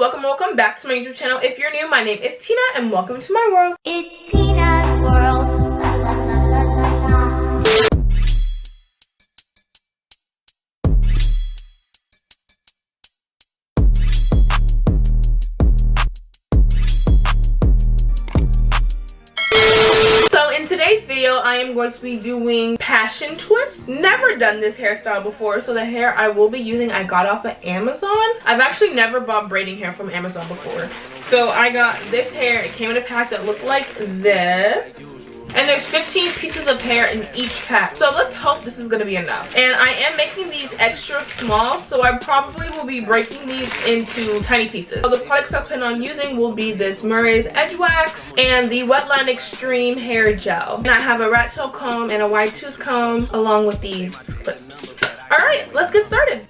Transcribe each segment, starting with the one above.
welcome back to my YouTube channel. If you're new, my name is Tina and welcome to my world. It's Tina's world. La, la, la, la, la, la. In today's video, I am going to be doing passion twist. Never done this hairstyle before, so the hair I will be using I got off of Amazon. I've actually never bought braiding hair from Amazon before. So I got this hair. It came in a pack that looked like this. And there's 15 pieces of hair in each pack. So let's hope this is going to be enough. And I am making these extra small, so I probably will be breaking these into tiny pieces. So the products I plan on using will be this Murray's Edge Wax and the Wetline Extreme Hair Gel. And I have a rat tail comb and a wide tooth comb along with these clips. Alright, let's get started.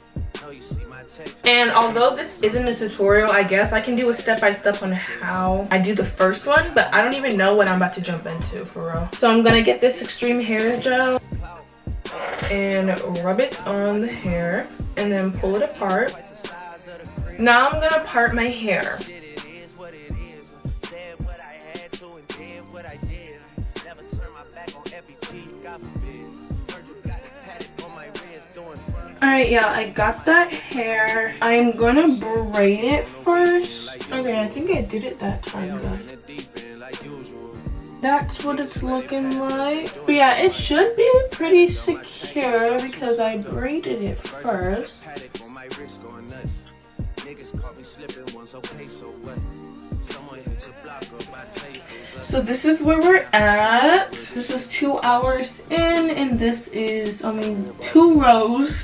And although this isn't a tutorial, I guess I can do a step-by-step on how I do the first one, but I don't even know what I'm about to jump into for real. So I'm gonna get this extreme hair gel and rub it on the hair and then pull it apart. Now I'm gonna part my hair. Alright, yeah, I got that hair. I'm gonna braid it first. Okay, I think I did it that time though. That's what it's looking like. But yeah, it should be pretty secure because I braided it first. So this is where we're at. This is 2 hours in and this is only 2 rows.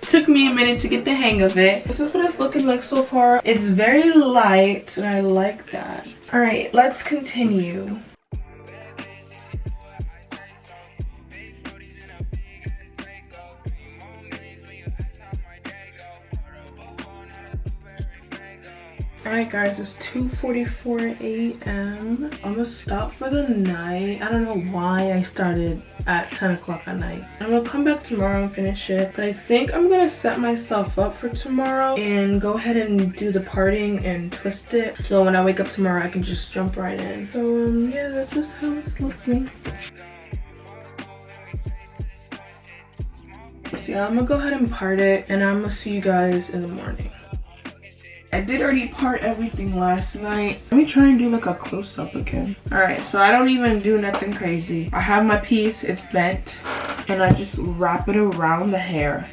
Took me a minute to get the hang of it. This is what it's looking like so far. It's very light and I like that. All right, let's continue. Alright guys, it's 2:44 a.m. I'm gonna stop for the night. I don't know why I started at 10 o'clock at night. I'm gonna come back tomorrow and finish it. But I think I'm gonna set myself up for tomorrow and go ahead and do the parting and twist it. So when I wake up tomorrow, I can just jump right in. So yeah, that's just how it's looking. So yeah, I'm gonna go ahead and part it and I'm gonna see you guys in the morning. I did already part everything last night. Let me try and do like a close-up again. Alright, so I don't even do nothing crazy. I have my piece, it's bent, and I just wrap it around the hair.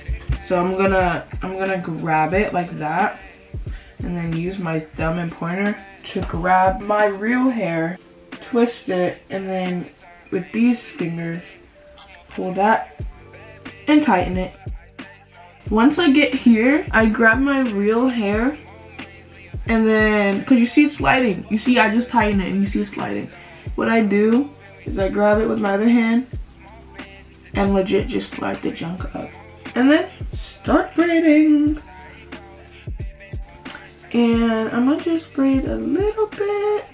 So I'm gonna grab it like that, and then use my thumb and pointer to grab my real hair, twist it, and then with these fingers, pull that and tighten it. Once I get here, I grab my real hair. And then, because you see it sliding. You see I just tighten it and you see it sliding. What I do is I grab it with my other hand and legit just slide the junk up. And then start braiding. And I'm going to just braid a little bit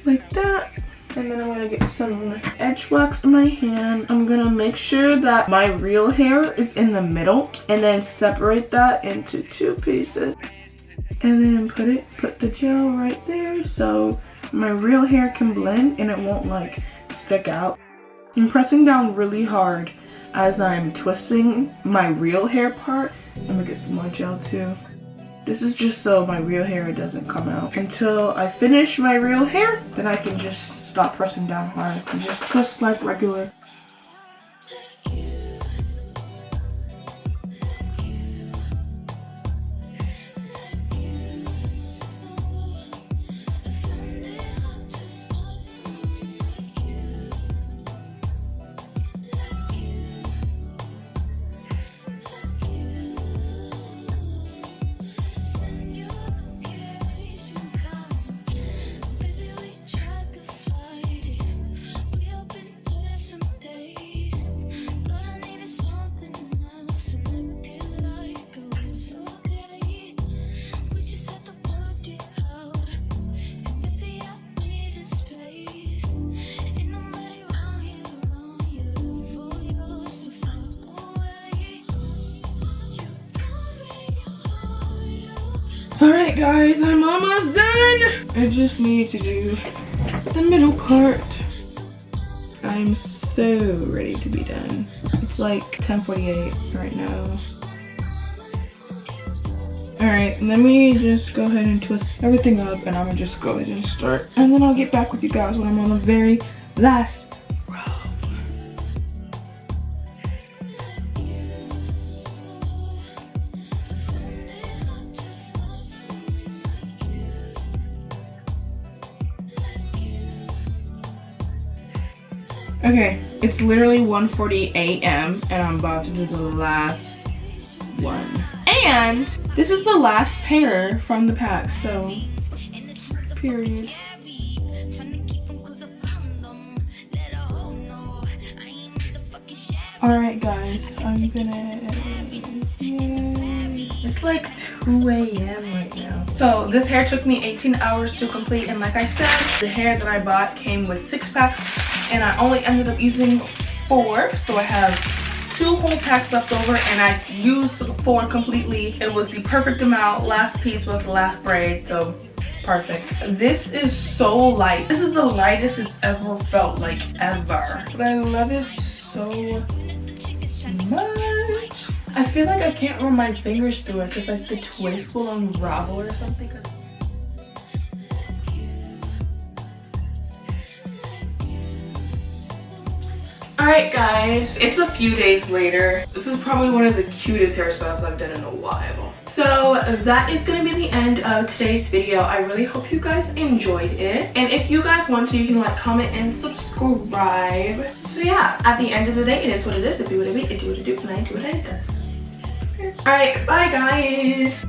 like that. And then I'm going to get some edge wax in my hand. I'm going to make sure that my real hair is in the middle. And then separate that into 2 pieces. And then put the gel right there so my real hair can blend and it won't like stick out. I'm pressing down really hard as I'm twisting my real hair part. I'm gonna get some more gel too. This is just so my real hair doesn't come out. Until I finish my real hair, then I can just stop pressing down hard and just twist like regular. Alright guys, I'm almost done. I just need to do the middle part. I'm so ready to be done. It's like 10:48 right now. Alright, let me just go ahead and twist everything up and I'm gonna just go ahead and start. And then I'll get back with you guys when I'm on the very last row. Okay, it's literally 1:40 a.m. and I'm about to do the last one. And this is the last hair from the pack, so period. Alright guys, I'm gonna... It's like 2 a.m. right now. So this hair took me 18 hours to complete, and like I said, the hair that I bought came with 6 packs and I only ended up using 4, so I have 2 whole packs left over and I used 4 completely. It was the perfect amount. Last piece was the last braid, so perfect. This is so light. This is the lightest it's ever felt, like ever. But I love it so much. I feel like I can't run my fingers through it because like the twist will unravel or something. Alright guys, it's a few days later. This is probably one of the cutest hairstyles I've done in a while. So that is going to be the end of today's video. I really hope you guys enjoyed it. And if you guys want to, you can like, comment, and subscribe. So yeah, at the end of the day, it is what it is. If you would have it, do what it do, and I do what it does. Alright, bye guys.